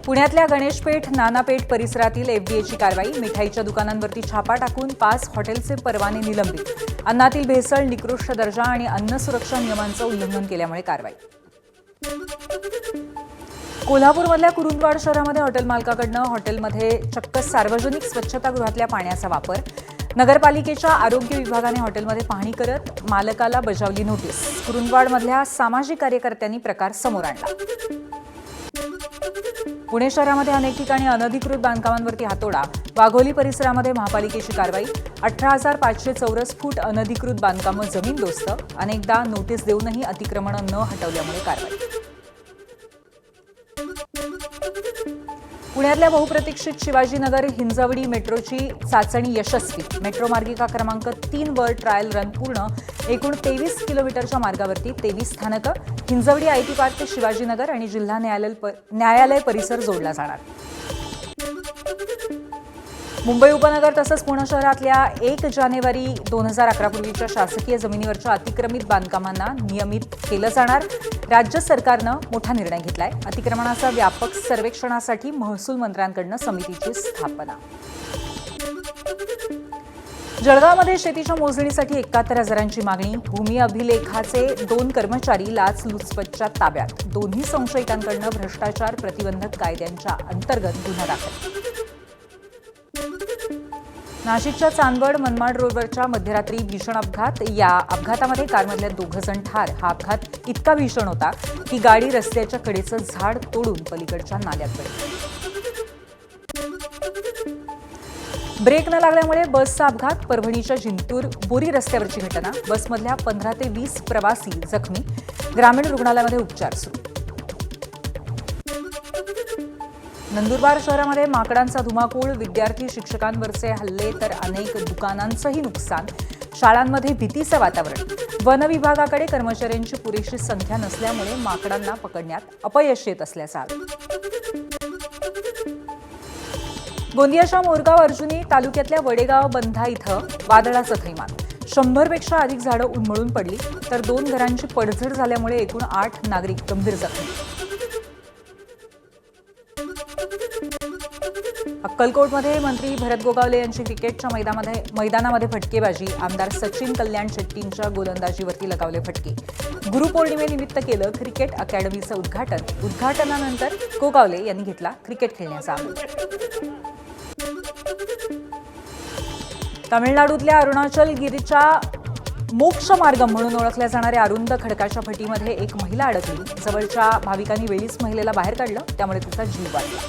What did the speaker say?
पुण्यातल्या गणेशपेठ, नानापेठ परिसरातील एफडीएची कारवाई. मिठाईच्या दुकानांवरती छापा टाकून 5 हॉटेलचे परवाने निलंबित. अन्नातील भेसळ, निकृष्ट दर्जा आणि अन्न सुरक्षा नियमांचं उल्लंघन केल्यामुळे कारवाई. कोल्हापूरमधल्या कुरुंदवाड शहरामध्ये हॉटेल मालकाकडनं हॉटेलमध्ये चक्क सार्वजनिक स्वच्छतागृहातल्या पाण्याचा वापर. नगरपालिकेच्या आरोग्य विभागाने हॉटेलमध्ये पाहणी करत मालकाला बजावली नोटीस. कुरुंदवाडमधल्या सामाजिक कार्यकर्त्यांनी प्रकार समोर आणला. पुणे शहरामध्ये अनेक ठिकाणी अनधिकृत बांधकामांवरती हातोडा. वाघोली परिसरामध्ये महापालिकेची कारवाई. 18,500 चौरस फूट अनधिकृत बांधकामं जमीनदोस्त. अनेकदा नोटीस देऊनही अतिक्रमणं न हटवल्यामुळे कारवाई. पुण्यातल्या बहुप्रतीक्षित शिवाजीनगर हिंजवडी मेट्रोची चाचणी यशस्वी. मेट्रो मार्गिका क्रमांक 3 वर ट्रायल रन पूर्ण. एकूण 23 किलोमीटरच्या मार्गावरती 23 स्थानकं. हिंजवडी आयटी पार्क ते शिवाजीनगर आणि जिल्हा न्यायालय परिसर जोडला जाणार. मुंबई उपनगर तसंच पुणे शहरातल्या 1 जानेवारी 2011 पूर्वीच्या शासकीय जमिनीवरच्या अतिक्रमित बांधकामांना नियमित केलं जाणार. राज्य सरकारनं मोठा निर्णय घेतलाय. अतिक्रमणाचा व्यापक सर्वेक्षणासाठी महसूल मंत्र्यांकडनं समितीची स्थापना. जळगावमध्ये शेतीच्या मोजणीसाठी 71,000ची मागणी. भूमी अभिलेखाचे 2 कर्मचारी लाचलुचपतच्या ताब्यात. दोन्ही संशयितांकडनं भ्रष्टाचार प्रतिबंधक कायद्यांच्या अंतर्गत गुन्हा दाखल. नाशिकच्या चांदवड मनमाड रोडवरच्या मध्यरात्री भीषण अपघात. या अपघातामध्ये कारमधल्या 2 जण ठार. हा अपघात इतका भीषण होता की गाडी रस्त्याच्या कडेचं झाड तोडून पलीकडच्या नाल्यात पडली. ब्रेक न लागल्यामुळे बसचा अपघात. परभणीच्या जिंतूर बोरी रस्त्यावरची घटना. बसमधल्या 15 ते 20 प्रवासी जखमी. ग्रामीण रुग्णालयामध्ये उपचार सुरू. नंदुरबार शहरामध्ये माकडांचा धुमाकूळ. विद्यार्थी शिक्षकांवरचे हल्ले तर अनेक दुकानांचंही नुकसान. शाळांमध्ये भीतीचं वातावरण. वन विभागाकडे कर्मचाऱ्यांची पुरेशी संख्या नसल्यामुळे माकडांना पकडण्यात अपयश येत असल्याचा आरोप. गोंदियाच्या मोरगाव अर्जुनी तालुक्यातल्या वडेगाव बंधा इथं वादळाचं थैमान. 100 पेक्षा अधिक झाडं उन्मळून पडली तर 2 घरांची पडझड झाल्यामुळे एकूण 8 नागरिक गंभीर जखमी. अक्कलकोटमध्ये मंत्री भरत गोगावले यांची क्रिकेटच्या मैदानामध्ये फटकेबाजी. आमदार सचिन कल्याण शेट्टींच्या गोलंदाजीवरती लगावले फटके. गुरुपौर्णिमेनिमित्त केलं क्रिकेट अकॅडमीचं उद्घाटन. उद्घाटनानंतर गोगावले यांनी घेतला क्रिकेट खेळण्याचा आनंद. तामिळनाडूतल्या अरुणाचलगिरीच्या मोक्ष मार्ग म्हणून ओळखल्या जाणाऱ्या अरुंद खडकाच्या फटीमध्ये एक महिला अडकली. जवळच्या भाविकांनी वेळीच महिलेला बाहेर काढलं, त्यामुळे तिचा जीव वाचला.